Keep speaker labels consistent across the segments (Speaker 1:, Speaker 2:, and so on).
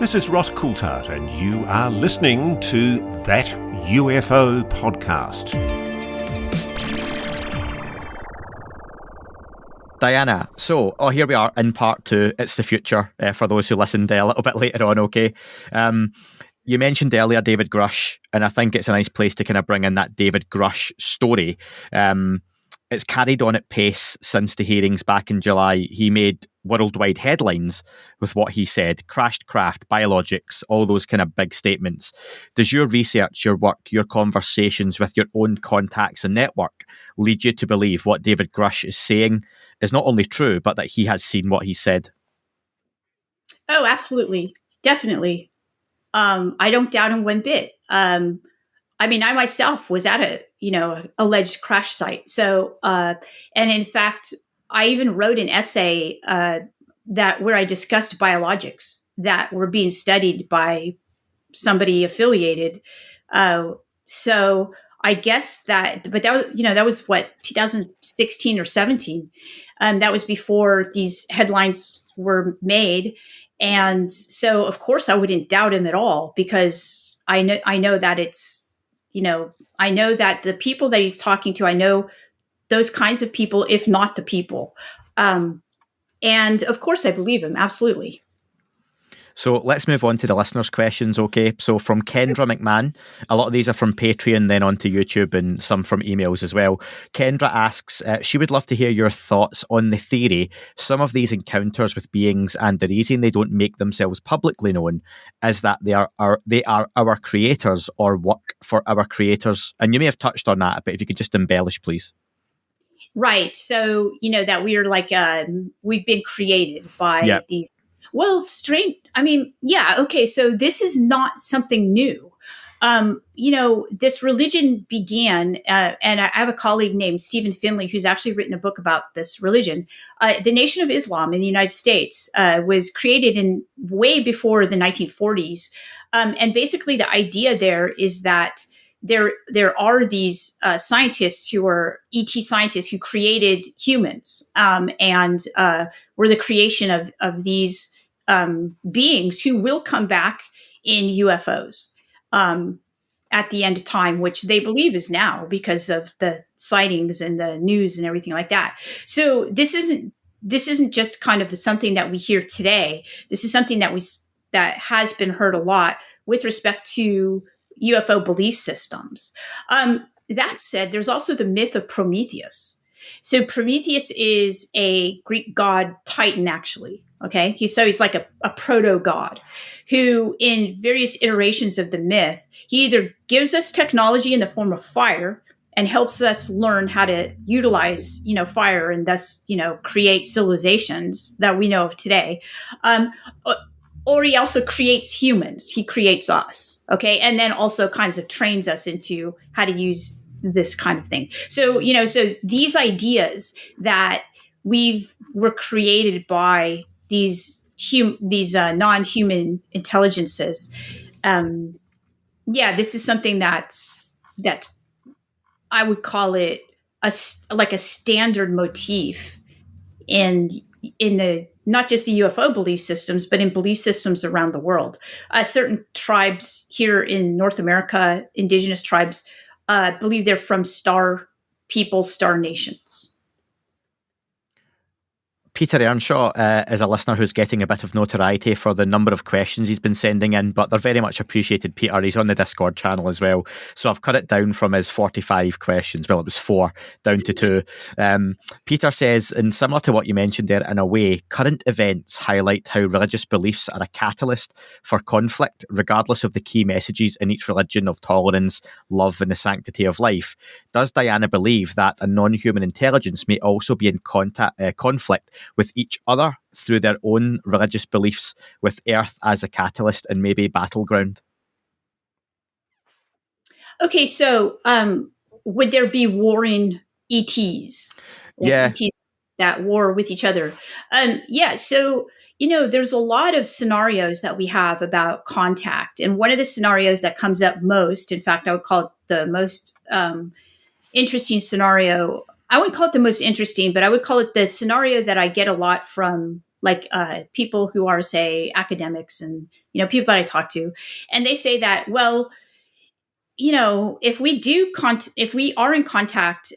Speaker 1: This is Ross Coulthard, and you are listening to That UFO Podcast.
Speaker 2: Diana, so here we are in part 2. It's the future, for those who listened a little bit later on, okay? You mentioned earlier David Grusch, and I think it's a nice place to kind of bring in that David Grusch story. It's carried on at pace since the hearings back in July. He made worldwide headlines with what he said: crashed craft, biologics, all those kind of big statements. Does your research, your work, your conversations with your own contacts and network lead you to believe what David Grusch is saying is not only true, but that he has seen what he said?
Speaker 3: Oh, absolutely. Definitely. I don't doubt him one bit. I mean, I myself was at a, alleged crash site. So, and in fact, I even wrote an essay where I discussed biologics that were being studied by somebody affiliated. So I guess but that was what, 2016 or 17. That was before these headlines were made. And so, of course, I wouldn't doubt him at all, because I know that it's, I know that the people that he's talking to, I know those kinds of people, if not the people. And of course, I believe him. Absolutely.
Speaker 2: So let's move on to the listeners' questions, okay? So from Kendra McMahon, a lot of these are from Patreon, then onto YouTube, and some from emails as well. Kendra asks, she would love to hear your thoughts on the theory some of these encounters with beings, and the reason they don't make themselves publicly known, is that they are our creators or work for our creators. And you may have touched on that, but if you could just embellish, please.
Speaker 3: Right. So, that we are like, we've been created by these. Well, strange. I mean, yeah. Okay. So this is not something new. This religion began, and I have a colleague named Stephen Finley who's actually written a book about this religion. The Nation of Islam in the United States was created in way before the 1940s. And basically the idea there is that there are these scientists who are ET scientists who created humans, and were the creation of these beings who will come back in UFOs at the end of time, which they believe is now because of the sightings and the news and everything like that. So this isn't just kind of something that we hear today. This is something that has been heard a lot with respect to UFO belief systems. That said, there's also the myth of Prometheus. So Prometheus is a Greek god titan, actually. Okay, he's like a proto-god who, in various iterations of the myth, he either gives us technology in the form of fire and helps us learn how to utilize, fire, and thus, create civilizations that we know of today. Or he also creates humans. He creates us. Okay, and then also kinds of trains us into how to use this kind of thing. So, so these ideas that were created by these non-human intelligences. This is something that I would call it a standard motif in the not just the UFO belief systems, but in belief systems around the world. Certain tribes here in North America, indigenous tribes, believe they're from star people, star nations.
Speaker 2: Peter Earnshaw is a listener who's getting a bit of notoriety for the number of questions he's been sending in, but they're very much appreciated, Peter. He's on the Discord channel as well. So I've cut it down from his 45 questions. Well, it was 4 down to 2. Peter says, and similar to what you mentioned there, in a way, current events highlight how religious beliefs are a catalyst for conflict, regardless of the key messages in each religion of tolerance, love, and the sanctity of life. Does Diana believe that a non-human intelligence may also be in conflict with each other through their own religious beliefs, with Earth as a catalyst and maybe battleground? Okay,
Speaker 3: so would there be warring ETs? ETs that war with each other? So, there's a lot of scenarios that we have about contact. And one of the scenarios that comes up most, in fact, I would call it the most interesting scenario. I wouldn't call it the most interesting, but I would call it the scenario that I get a lot from like people who are, say, academics and, people that I talk to. And they say that, well, if we are in contact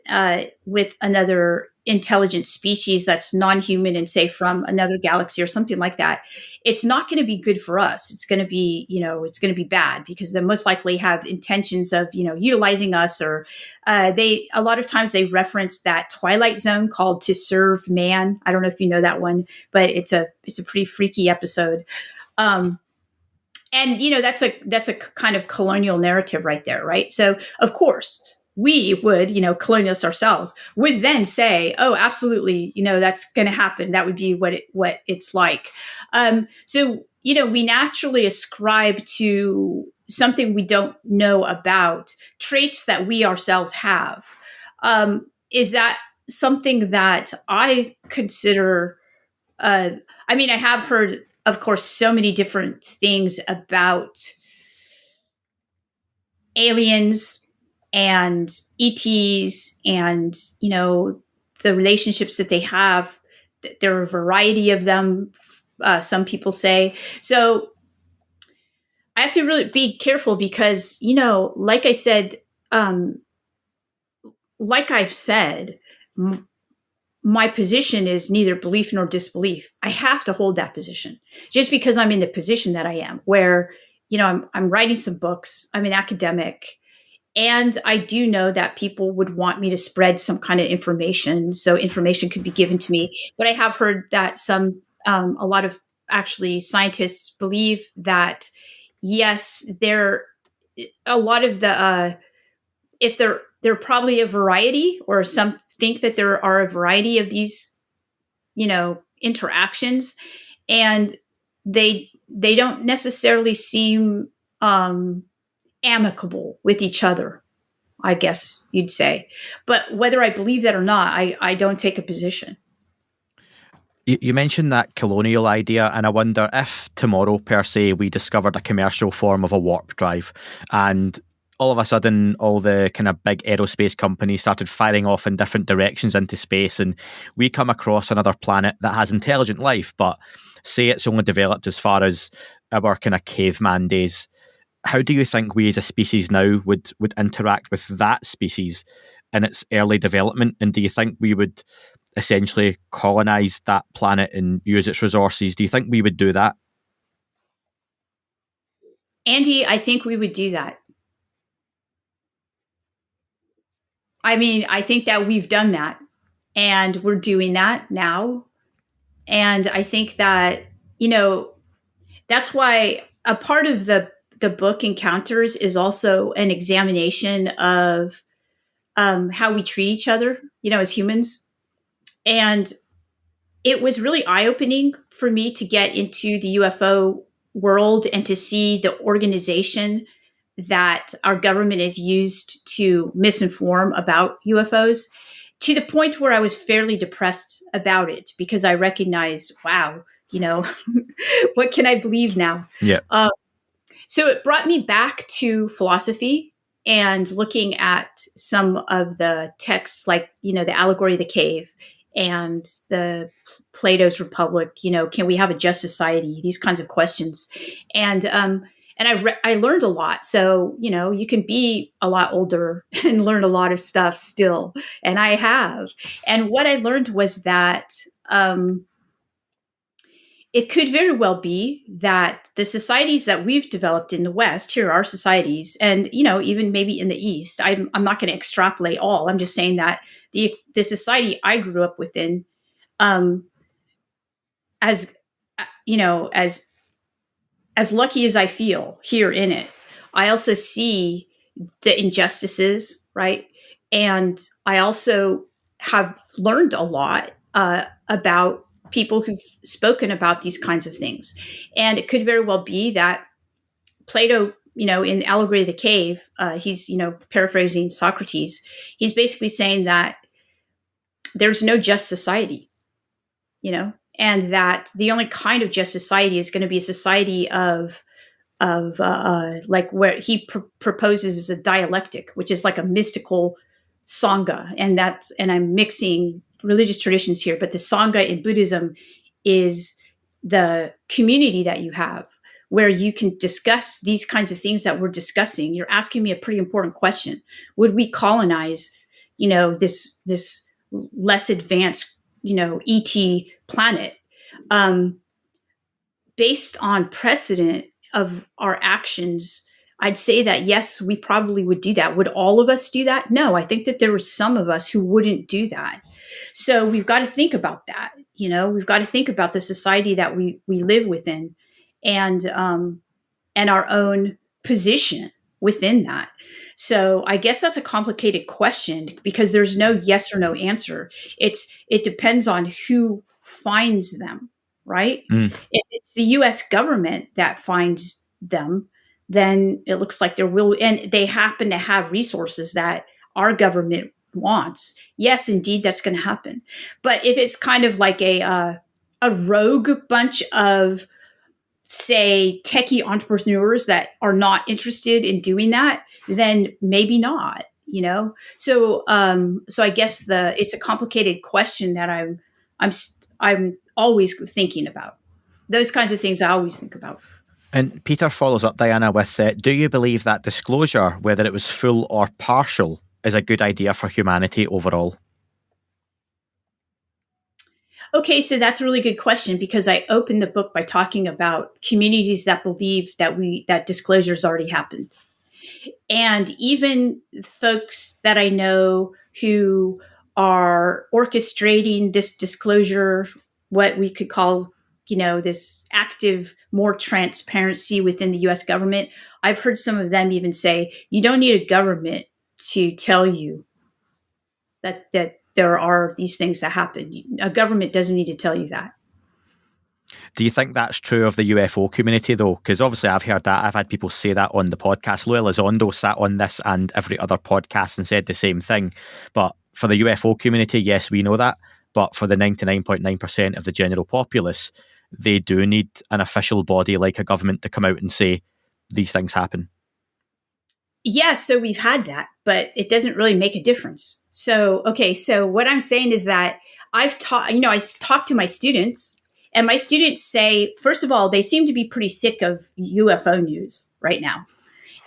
Speaker 3: with another intelligent species that's non-human and, say, from another galaxy or something like that, it's not going to be good for us. It's going to be, it's going to be bad, because they most likely have intentions of, utilizing us, or a lot of times they reference that Twilight Zone called To Serve Man. I don't know if you know that one, but it's a pretty freaky episode. And, that's a kind of colonial narrative right there, right? So, of course, we would, colonialists ourselves would then say, oh, absolutely, that's going to happen. That would be what it's like. So, we naturally ascribe to something we don't know about, traits that we ourselves have. Is that something that I consider, I have heard, of course, so many different things about aliens and ETs and, the relationships that they have. There are a variety of them, some people say. So I have to really be careful because, like I said, like I've said, my position is neither belief nor disbelief. I have to hold that position just because I'm in the position that I am, where, I'm writing some books, I'm an academic, and I do know that people would want me to spread some kind of information. So information could be given to me. But I have heard that a lot of actually scientists believe that, yes, a lot of the, if there are probably a variety, or some think that there are a variety of these, interactions, and they don't necessarily seem amicable with each other, I guess you'd say. But whether I believe that or not, I don't take a position.
Speaker 2: You mentioned that colonial idea, and I wonder if tomorrow, per se, we discovered a commercial form of a warp drive, and all of a sudden, all the kind of big aerospace companies started firing off in different directions into space, and we come across another planet that has intelligent life, but say it's only developed as far as our kind of caveman days. How do you think we as a species now would interact with that species in its early development? And do you think we would essentially colonize that planet and use its resources? Do you think we would do that?
Speaker 3: Andy, I think we would do that. I think that we've done that, and we're doing that now. And I think that, that's why a part of the book Encounters is also an examination of how we treat each other, as humans. And it was really eye-opening for me to get into the UFO world and to see the organization that our government is used to misinform about UFOs, to the point where I was fairly depressed about it, because I recognized, wow, what can I believe now?
Speaker 2: Yeah.
Speaker 3: So it brought me back to philosophy and looking at some of the texts, like, the Allegory of the Cave and the Plato's Republic. Can we have a just society? These kinds of questions. And I learned a lot. So, you can be a lot older and learn a lot of stuff still. And I have. And what I learned was that it could very well be that the societies that we've developed in the West, here are societies, and, even maybe in the East, I'm not going to extrapolate all. I'm just saying that the society I grew up within, as lucky as I feel here in it, I also see the injustices, right? And I also have learned a lot about people who've spoken about these kinds of things. And it could very well be that Plato, in Allegory of the Cave, he's, paraphrasing Socrates. He's basically saying that there's no just society, and that the only kind of just society is going to be a society of like where he proposes a dialectic, which is like a mystical Sangha. And I'm mixing religious traditions here, but the Sangha in Buddhism is the community that you have, where you can discuss these kinds of things that we're discussing. You're asking me a pretty important question. Would we colonize, this less advanced, ET planet? Based on precedent of our actions, I'd say that yes, we probably would do that. Would all of us do that? No, I think that there were some of us who wouldn't do that. So we've got to think about that. We've got to think about the society that we live within, and our own position within that. So I guess that's a complicated question, because there's no yes or no answer. It depends on who finds them, right? If it's the U.S. government that finds them, then it looks like there will, and they happen to have resources that our government wants. Yes, indeed, that's going to happen. But if it's kind of like a rogue bunch of, say, techie entrepreneurs that are not interested in doing that, then maybe not. So I guess it's a complicated question that I'm always thinking about. Those kinds of things I always think about.
Speaker 2: And Peter follows up, Diana, with, do you believe that disclosure, whether it was full or partial, is a good idea for humanity overall?
Speaker 3: Okay, so that's a really good question, because I opened the book by talking about communities that believe that disclosure's already happened. And even folks that I know who are orchestrating this disclosure, what we could call, this active, more transparency within the US government. I've heard some of them even say, you don't need a government to tell you that there are these things that happen. A government doesn't need to tell you that.
Speaker 2: Do you think that's true of the UFO community, though? Because obviously I've heard that. I've had people say that on the podcast. Louis Elizondo sat on this and every other podcast and said the same thing. But for the UFO community, yes, we know that. But for the 99.9% of the general populace, they do need an official body like a government to come out and say these things happen.
Speaker 3: Yeah, so we've had that, but it doesn't really make a difference. So what I'm saying is that I talk to my students, and my students say, first of all, they seem to be pretty sick of UFO news right now.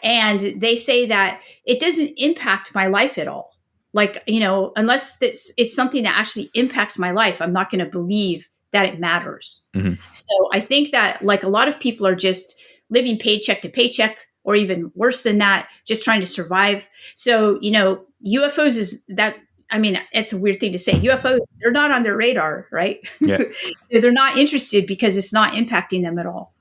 Speaker 3: And they say that it doesn't impact my life at all. Like, unless it's something that actually impacts my life, I'm not going to believe that it matters. Mm-hmm. So I think that, like, a lot of people are just living paycheck to paycheck, or even worse than that, just trying to survive. So, UFOs is that, it's a weird thing to say. UFOs, they're not on their radar, right? Yeah. They're not interested because it's not impacting them at all.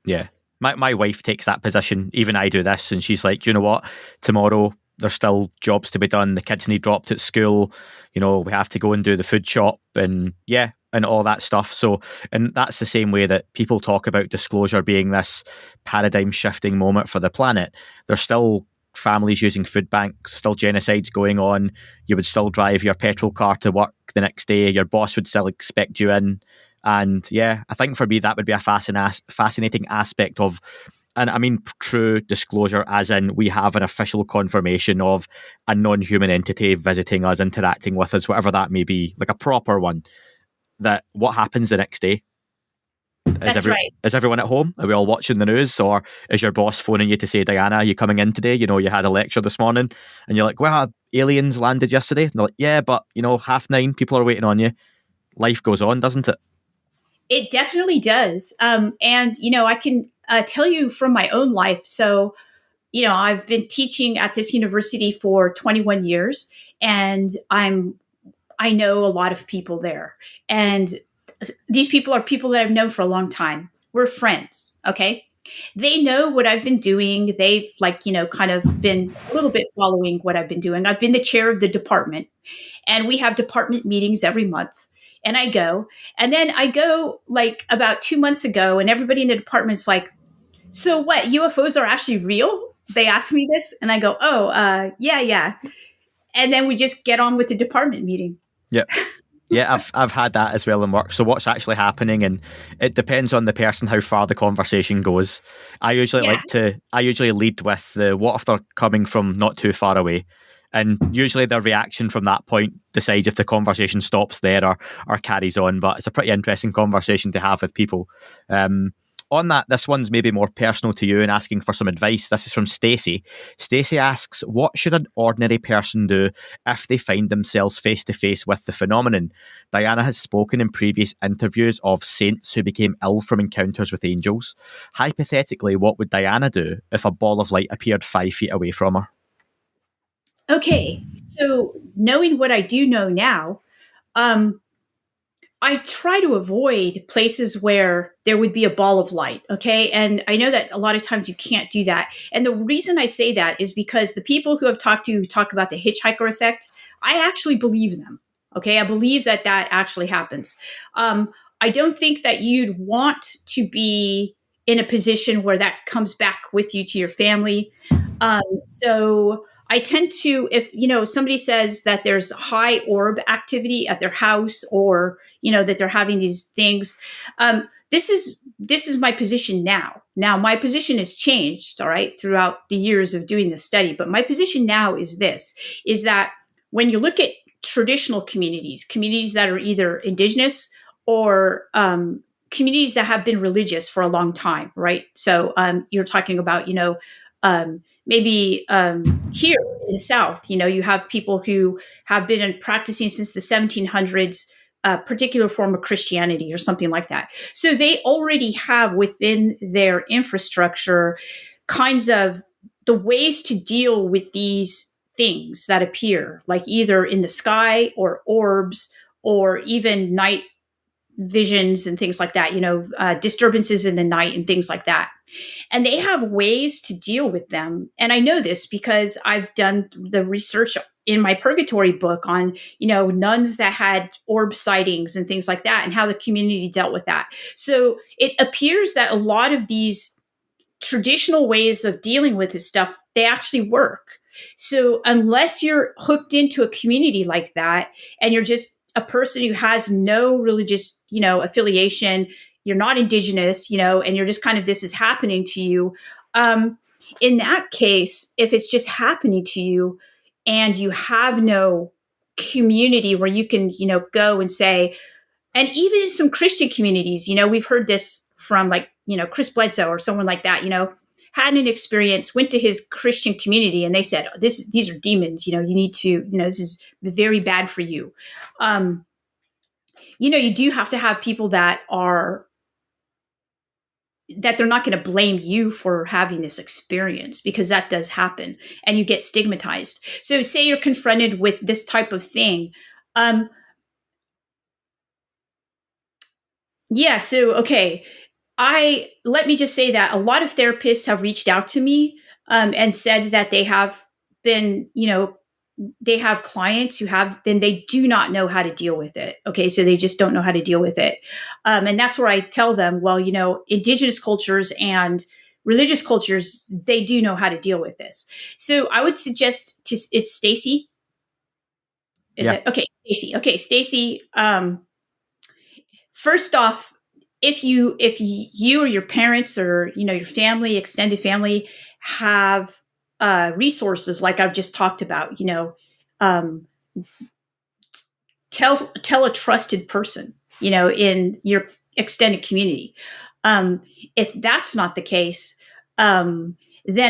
Speaker 2: Yeah. My wife takes that position. Even I do this. And she's like, do you know what? Tomorrow, there's still jobs to be done. The kids need dropped at school. We have to go and do the food shop and all that stuff. So, and that's the same way that people talk about disclosure being this paradigm shifting moment for the planet. There's still families using food banks, still genocides going on. You would still drive your petrol car to work the next day. Your boss would still expect you in. And I think for me, that would be a fascinating aspect of, and I mean true disclosure, as in we have an official confirmation of a non-human entity visiting us, interacting with us, whatever that may be, like a proper one. That what happens the next day?
Speaker 3: Right.
Speaker 2: Is everyone at home? Are we all watching the news? Or is your boss phoning you to say, Diana, are you coming in today? You had a lecture this morning. And you're like, well, aliens landed yesterday. And they're like, yeah, but 9:30, people are waiting on you. Life goes on, doesn't it?
Speaker 3: It definitely does. And, I can tell you from my own life. So, I've been teaching at this university for 21 years, and I know a lot of people there. And these people are people that I've known for a long time. We're friends, okay? They know what I've been doing. They've kind of been a little bit following what I've been doing. I've been the chair of the department, and we have department meetings every month. And I go, like about 2 months ago, and everybody in the department's like, so what, UFOs are actually real? They asked me this, and I go, yeah. And then we just get on with the department meeting.
Speaker 2: Yeah. Yeah, I've had that as well in work. So what's actually happening, and it depends on the person how far the conversation goes. I usually lead with the what if they're coming from not too far away, And usually their reaction from that point decides if the conversation stops there or carries on. But it's a pretty interesting conversation to have with people. On that, this one's maybe more personal to you and asking for some advice. This is from Stacey. Stacey asks, what should an ordinary person do if they find themselves face to face with the phenomenon? Diana has spoken in previous interviews of saints who became ill from encounters with angels. Hypothetically, what would Diana do if a ball of light appeared 5 feet away from her?
Speaker 3: Okay, so knowing what I do know now, I try to avoid places where there would be a ball of light, okay? And I know that a lot of times you can't do that. And the reason I say that is because the people who I've talked to who talk about the hitchhiker effect, I actually believe them, okay? I believe that actually happens. I don't think that you'd want to be in a position where that comes back with you to your family. So I tend to, if, somebody says that there's high orb activity at their house or, that they're having these things, this is my position now. Now, my position has changed, all right, throughout the years of doing this study. But my position now is that when you look at traditional communities that are either indigenous or communities that have been religious for a long time, right? So you're talking about, maybe here in the South, you have people who have been practicing since the 1700s, a particular form of Christianity or something like that. So they already have within their infrastructure kinds of the ways to deal with these things that appear, like either in the sky or orbs or even night visions and things like that, disturbances in the night and things like that. And they have ways to deal with them. And I know this because I've done the research in my Purgatory book on, nuns that had orb sightings and things like that and how the community dealt with that. So it appears that a lot of these traditional ways of dealing with this stuff, they actually work. So unless you're hooked into a community like that and you're just a person who has no religious, affiliation, you're not indigenous, and you're just kind of, this is happening to you. In that case, if it's just happening to you and you have no community where you can, go and say, and even in some Christian communities, we've heard this from Chris Bledsoe or someone like that, had an experience, went to his Christian community and they said, these are demons, you need to, this is very bad for you. You do have to have people that they're not going to blame you for having this experience, because that does happen and you get stigmatized. So say you're confronted with this type of thing. Okay. Let me just say that a lot of therapists have reached out to me and said that they have been, they have clients who they do not know how to deal with it. Okay. So they just don't know how to deal with it. And that's where I tell them, well, indigenous cultures and religious cultures, they do know how to deal with this. So I would suggest it's Stacey. Is it? Okay. Stacey. Okay. Stacey. First off, if you or your parents or, your family, extended family have resources like I've just talked about, tell a trusted person, in your extended community. If that's not the case, then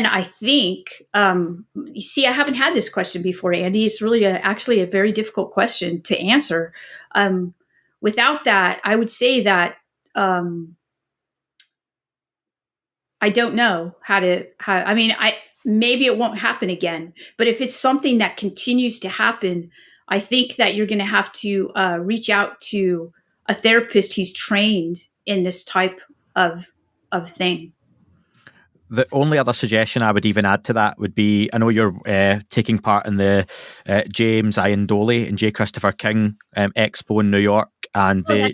Speaker 3: I think, you see, I haven't had this question before, Andy. It's really actually a very difficult question to answer. Without that, I would say that I don't know maybe it won't happen again, but if it's something that continues to happen, I think that you're going to have to reach out to a therapist who's trained in this type of thing.
Speaker 2: The only other suggestion I would even add to that would be, I know you're taking part in the James Ian Doley and J. Christopher King Expo in New York, and they're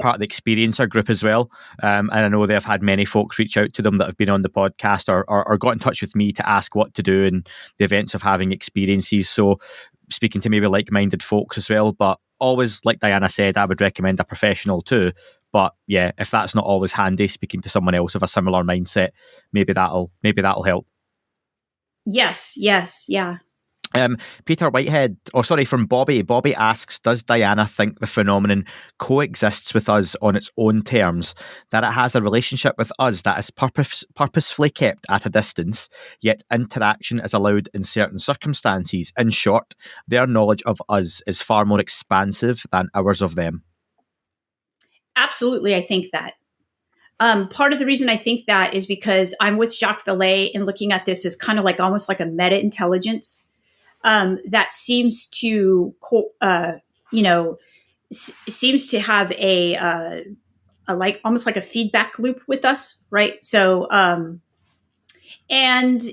Speaker 2: part of the Experiencer group as well. And I know they've had many folks reach out to them that have been on the podcast or got in touch with me to ask what to do in the events of having experiences. So speaking to maybe like-minded folks as well, but always, like Diana said, I would recommend a professional too. But yeah, if that's not always handy, speaking to someone else of a similar mindset, maybe that'll help.
Speaker 3: Yes, yeah.
Speaker 2: Peter Whitehead, from Bobby. Bobby asks, does Diana think the phenomenon coexists with us on its own terms, that it has a relationship with us that is purposefully kept at a distance, yet interaction is allowed in certain circumstances? In short, their knowledge of us is far more expansive than ours of them.
Speaker 3: Absolutely, I think that. Part of the reason I think that is because I'm with Jacques Vallée and looking at this as kind of like almost like a meta-intelligence that seems to, seems to have a like almost like a feedback loop with us, right? So, and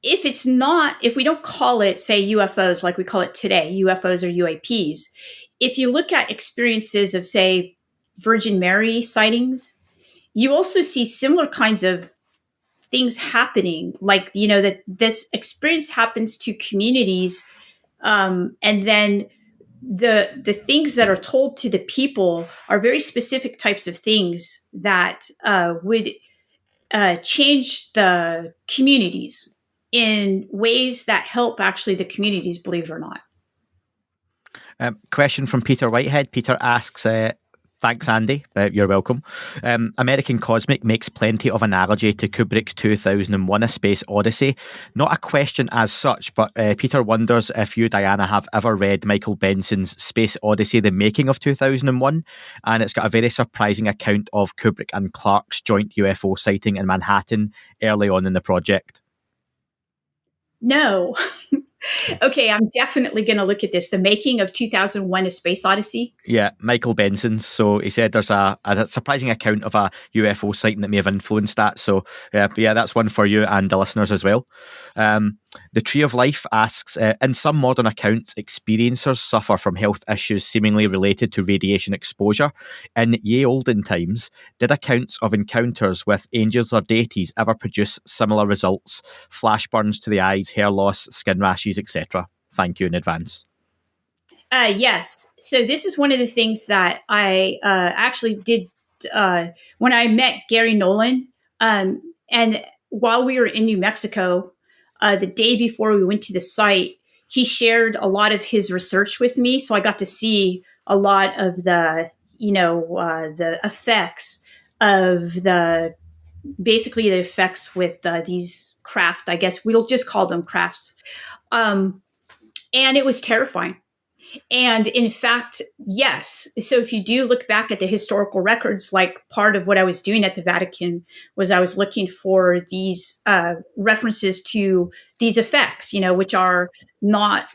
Speaker 3: if we don't call it, say, UFOs like we call it today, UFOs or UAPs, if you look at experiences of, say, Virgin Mary sightings, you also see similar kinds of things happening, like, that this experience happens to communities, and then the things that are told to the people are very specific types of things that would change the communities in ways that help actually the communities, believe it or not.
Speaker 2: Question from Peter Whitehead. Peter asks, thanks, Andy. You're welcome. American Cosmic makes plenty of analogy to Kubrick's 2001 A Space Odyssey. Not a question as such, but Peter wonders if you, Diana, have ever read Michael Benson's Space Odyssey, The Making of 2001, and it's got a very surprising account of Kubrick and Clarke's joint UFO sighting in Manhattan early on in the project.
Speaker 3: No. Okay, I'm definitely going to look at this. The Making of 2001, A Space Odyssey.
Speaker 2: Yeah, Michael Benson's. So he said there's a surprising account of a UFO sighting that may have influenced that. So yeah, that's one for you and the listeners as well. The Tree of Life asks, in some modern accounts, experiencers suffer from health issues seemingly related to radiation exposure. In ye olden times, did accounts of encounters with angels or deities ever produce similar results? Flash burns to the eyes, hair loss, skin rashes, etc. Thank you in advance.
Speaker 3: Yes. So this is one of the things that I actually did when I met Gary Nolan. And while we were in New Mexico, the day before we went to the site, he shared a lot of his research with me. So I got to see a lot of the effects of basically the effects with these craft. I guess we'll just call them crafts. And it was terrifying. And in fact, yes. So if you do look back at the historical records, like part of what I was doing at the Vatican was I was looking for these references to these effects, which are not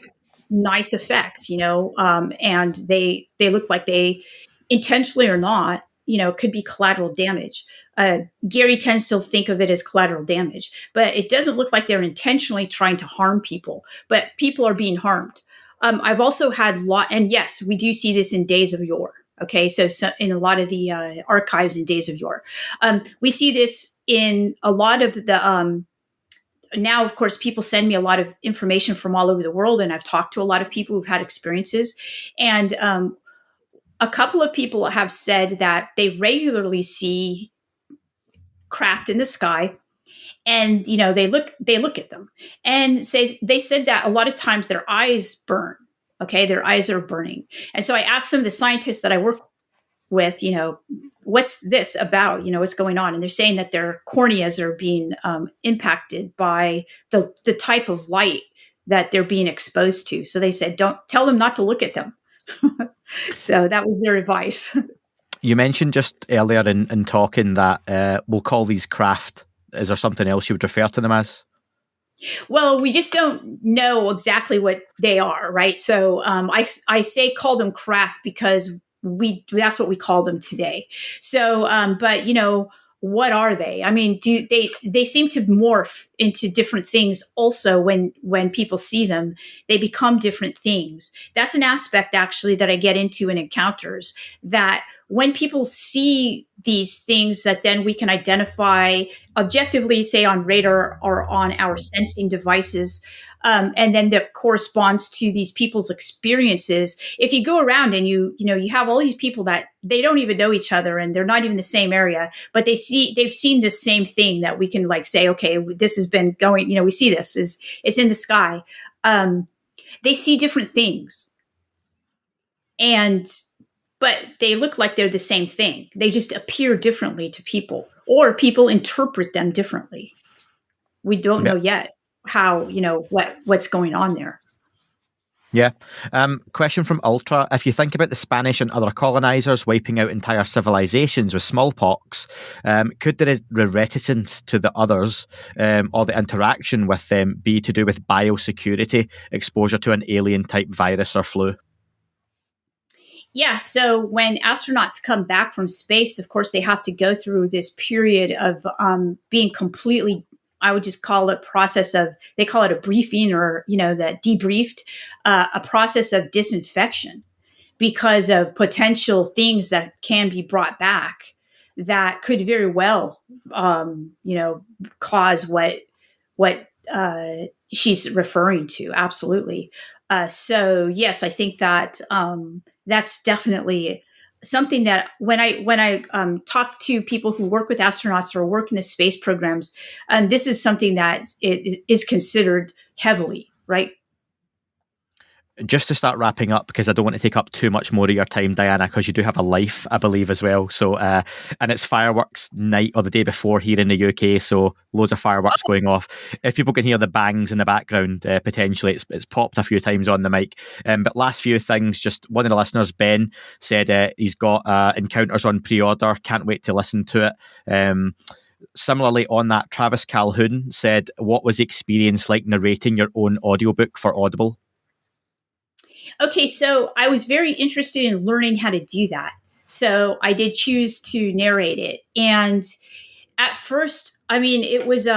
Speaker 3: nice effects, and they look like they intentionally or not, could be collateral damage. Gary tends to think of it as collateral damage, but it doesn't look like they're intentionally trying to harm people, but people are being harmed. I've also had and yes, we do see this in Days of Yore. Okay, so in a lot of the archives in Days of Yore, we see this in a lot of the. Now, of course, people send me a lot of information from all over the world, and I've talked to a lot of people who've had experiences, and a couple of people have said that they regularly see craft in the sky. And, they look at them and they said that a lot of times their eyes burn. Okay. Their eyes are burning. And so I asked some of the scientists that I work with, what's this about? What's going on? And they're saying that their corneas are being impacted by the type of light that they're being exposed to. So they said, don't tell them not to look at them. So that was their advice.
Speaker 2: You mentioned just earlier in talking that we'll call these craft. Is there something else you would refer to them as?
Speaker 3: Well, we just don't know exactly what they are, right? So I say call them craft because that's what we call them today. So, but what are they? I mean, they seem to morph into different things also when people see them, they become different things. That's an aspect actually that I get into in encounters, that when people see these things that then we can identify objectively, say on radar or on our sensing devices. And then that corresponds to these people's experiences. If you go around and you have all these people that they don't even know each other and they're not even in the same area, but they've seen this same thing that we can like say, okay, this has been going, we see this it's in the sky. They see different things, but they look like they're the same thing. They just appear differently to people, or people interpret them differently. We don't know yet how, what's going on there.
Speaker 2: Yeah. Question from Ultra. If you think about the Spanish and other colonizers wiping out entire civilizations with smallpox, could the reticence to the others or the interaction with them be to do with biosecurity, exposure to an alien type virus or flu?
Speaker 3: Yeah, so when astronauts come back from space, of course, they have to go through this period of being completely, I would just call it they call it a briefing, or, that debriefed, a process of disinfection because of potential things that can be brought back that could very well, cause what she's referring to. Absolutely. So yes, I think that that's definitely something that when I talk to people who work with astronauts or work in the space programs, this is something that is considered heavily, right?
Speaker 2: Just to start wrapping up, because I don't want to take up too much more of your time, Diana, because you do have a life, I believe, as well. So, and it's fireworks night or the day before here in the UK, so loads of fireworks going off. If people can hear the bangs in the background, potentially, it's popped a few times on the mic. But last few things, just one of the listeners, Ben, said he's got Encounters on pre-order. Can't wait to listen to it. Similarly, on that, Travis Calhoun said, what was the experience like narrating your own audiobook for Audible?
Speaker 3: Okay, so I was very interested in learning how to do that. So I did choose to narrate it. And at first, it was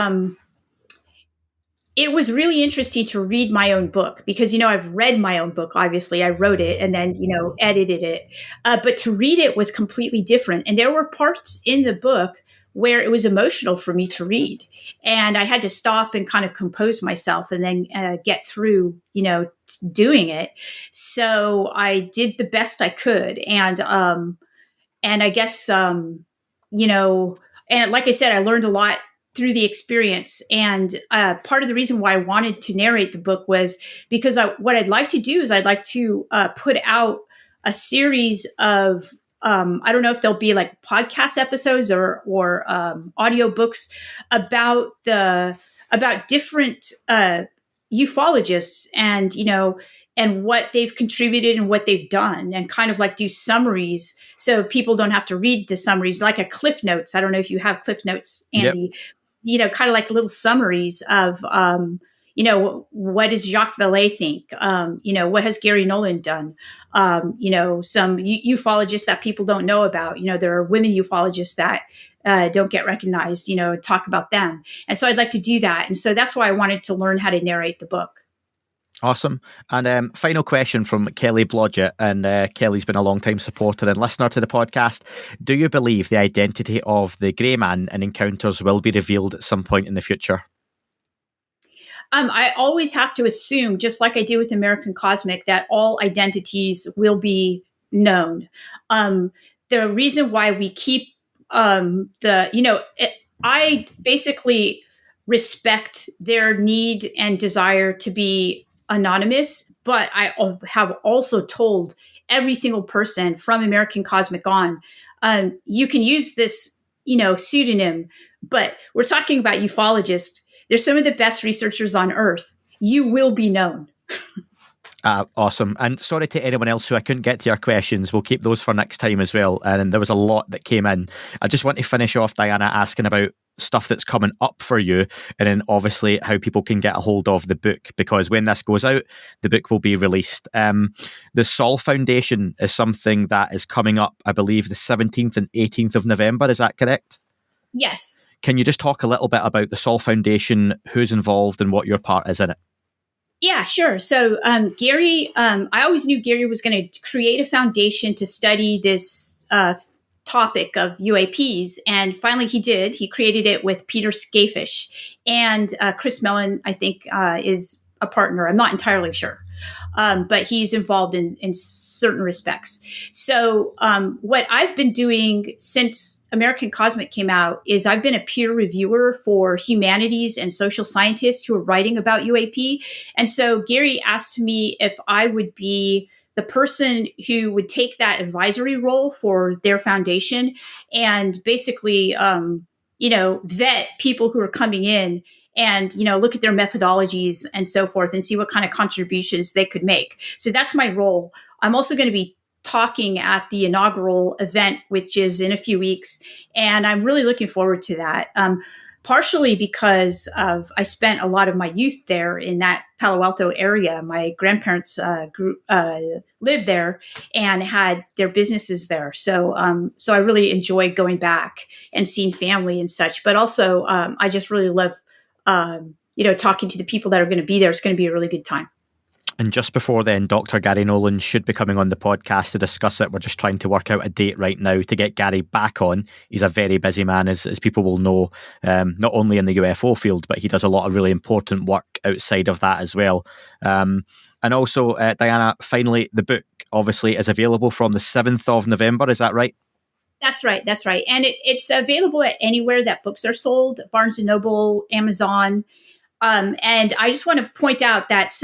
Speaker 3: really interesting to read my own book because, I've read my own book. Obviously, I wrote it and then, edited it. But to read it was completely different. And there were parts in the book where it was emotional for me to read. And I had to stop and kind of compose myself and then get through, doing it. So I did the best I could. And I guess, and like I said, I learned a lot through the experience. And part of the reason why I wanted to narrate the book was because what I'd like to do is I'd like to put out a series of, I don't know if there'll be like podcast episodes or audiobooks about different ufologists and, and what they've contributed and what they've done, and kind of like do summaries so people don't have to read the summaries, like a Cliff Notes. I don't know if you have Cliff Notes, Andy. Yep. Kind of like little summaries of, what does Jacques Vallée think? What has Gary Nolan done? Some ufologists that people don't know about. There are women ufologists that don't get recognized, talk about them. And so I'd like to do that. And so that's why I wanted to learn how to narrate the book.
Speaker 2: Awesome. And final question from Kelly Blodgett. And Kelly's been a long-time supporter and listener to the podcast. Do you believe the identity of the Grey Man in Encounters will be revealed at some point in the future?
Speaker 3: I always have to assume, just like I do with American Cosmic, that all identities will be known. The reason why we keep I basically respect their need and desire to be anonymous, but I have also told every single person from American Cosmic on, you can use this, pseudonym, but we're talking about ufologists. They're some of the best researchers on Earth. You will be known.
Speaker 2: Awesome. And sorry to anyone else who I couldn't get to your questions. We'll keep those for next time as well. And there was a lot that came in. I just want to finish off, Diana, asking about stuff that's coming up for you, and then obviously how people can get a hold of the book, because when this goes out, the book will be released. The Sol Foundation is something that is coming up, I believe, the 17th and 18th of November. Is that correct?
Speaker 3: Yes.
Speaker 2: Can you just talk a little bit about the Sol Foundation, who's involved and what your part is in it?
Speaker 3: Yeah, sure. So Gary, I always knew Gary was going to create a foundation to study this topic of UAPs. And finally he did. He created it with Peter Skafish, and Chris Mellon, I think, is a partner. I'm not entirely sure. But he's involved in certain respects. So what I've been doing since American Cosmic came out is I've been a peer reviewer for humanities and social scientists who are writing about UAP. And so Gary asked me if I would be the person who would take that advisory role for their foundation and basically, vet people who are coming in and, look at their methodologies and so forth and see what kind of contributions they could make. So that's my role. I'm also going to be talking at the inaugural event, which is in a few weeks. And I'm really looking forward to that. Partially because I spent a lot of my youth there in that Palo Alto area. My grandparents lived there and had their businesses there. So I really enjoy going back and seeing family and such. But also, I just really love talking to the people that are going to be there. It's going to be a really good time.
Speaker 2: And just before then, Dr. Gary Nolan should be coming on the podcast to discuss it. We're just trying to work out a date right now to get Gary back on. He's a very busy man, as people will know, not only in the UFO field, but he does a lot of really important work outside of that as well. And also, Diana, finally, the book obviously is available from the 7th of November. Is that right?
Speaker 3: That's right. And it's available at anywhere that books are sold, Barnes & Noble, Amazon. And I just want to point out that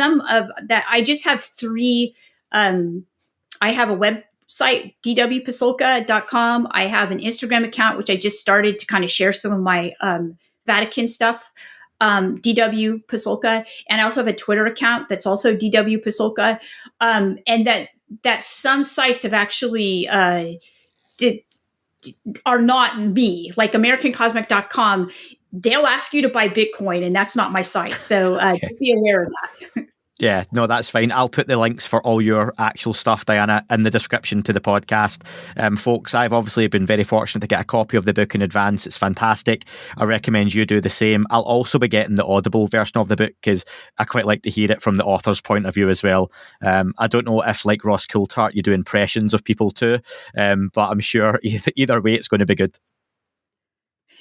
Speaker 3: I just have 3, I have a website, dwpasulka.com. I have an Instagram account, which I just started to kind of share some of my Vatican stuff, DW Pasulka. And I also have a Twitter account that's also DW Pasulka. And that some sites have actually are not me, like AmericanCosmic.com. They'll ask you to buy Bitcoin, and that's not my site. So just be aware of that.
Speaker 2: Yeah, no, that's fine. I'll put the links for all your actual stuff, Diana, in the description to the podcast. Folks, I've obviously been very fortunate to get a copy of the book in advance. It's fantastic. I recommend you do the same. I'll also be getting the Audible version of the book because I quite like to hear it from the author's point of view as well. I don't know if, like Ross Coulthart, you do impressions of people too, but I'm sure either way it's going to be good.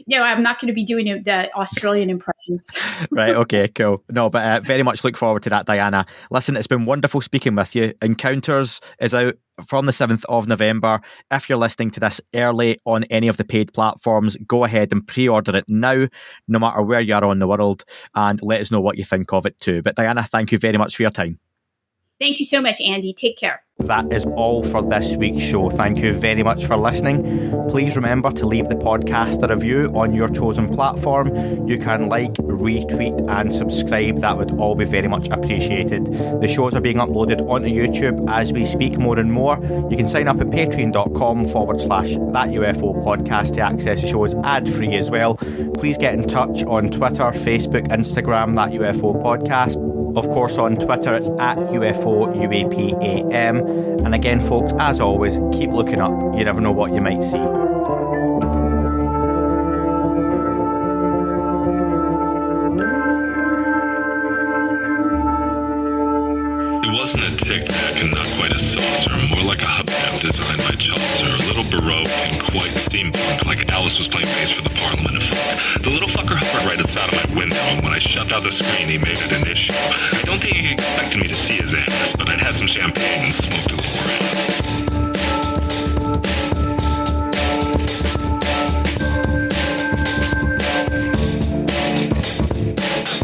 Speaker 3: No, I'm not going to be doing the Australian impressions.
Speaker 2: Right, okay, cool. No, but very much look forward to that, Diana. Listen, it's been wonderful speaking with you. Encounters is out from the 7th of November. If you're listening to this early on any of the paid platforms, go ahead and pre-order it now, no matter where you are in the world, and let us know what you think of it too. But Diana, thank you very much for your time.
Speaker 3: Thank you so much, Andy. Take care.
Speaker 2: That is all for this week's show. Thank you very much for listening. Please remember to leave the podcast a review on your chosen platform. You can like, retweet and subscribe. That would all be very much appreciated. The shows are being uploaded onto YouTube as we speak more and more. You can sign up at patreon.com/That UFO podcast to access the shows ad-free as well. Please get in touch on Twitter, Facebook, Instagram, That UFO podcast. Of course, on Twitter, it's at UFOUAPAM. And again, folks, as always, keep looking up. You never know what you might see.
Speaker 4: It wasn't a tic-tac and not quite a saucer, more like a hubcap designed by Chaucer, a little baroque and quite steampunk, like Alice was playing bass for the Parliament of Folk. The little fucker hovered right outside of my window, and when I shoved out the screen, he made it an issue. I don't think he expected me to see his ass, but I'd had some champagne and smoked a little around.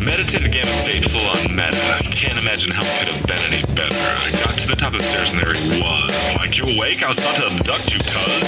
Speaker 4: Meditative gamma state full on meta. Can't imagine how it could have been any better. I got to the top of the stairs and there he was. Like, you awake? I was about to abduct you, cuz.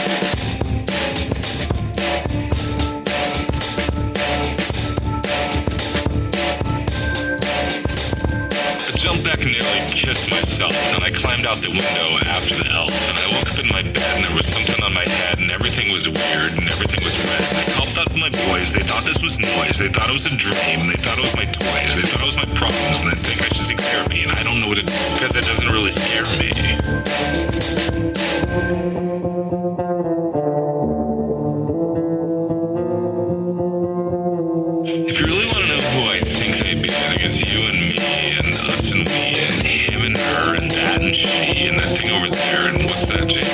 Speaker 4: I jumped back and nearly kissed myself, and I climbed out the window after the elf, and I woke up in my bed and there was something on my head and everything was weird and everything was red. And I called out to my boys. They thought this was noise. They thought it was a dream. They thought it was my toys. They thought it was my problems, and they think I should seek therapy, and I don't know what it is because it doesn't really scare me. If you really want to know who I think I be, I think it's you and me and us and we and him and her and that and she and that thing over there and what's that, Jake?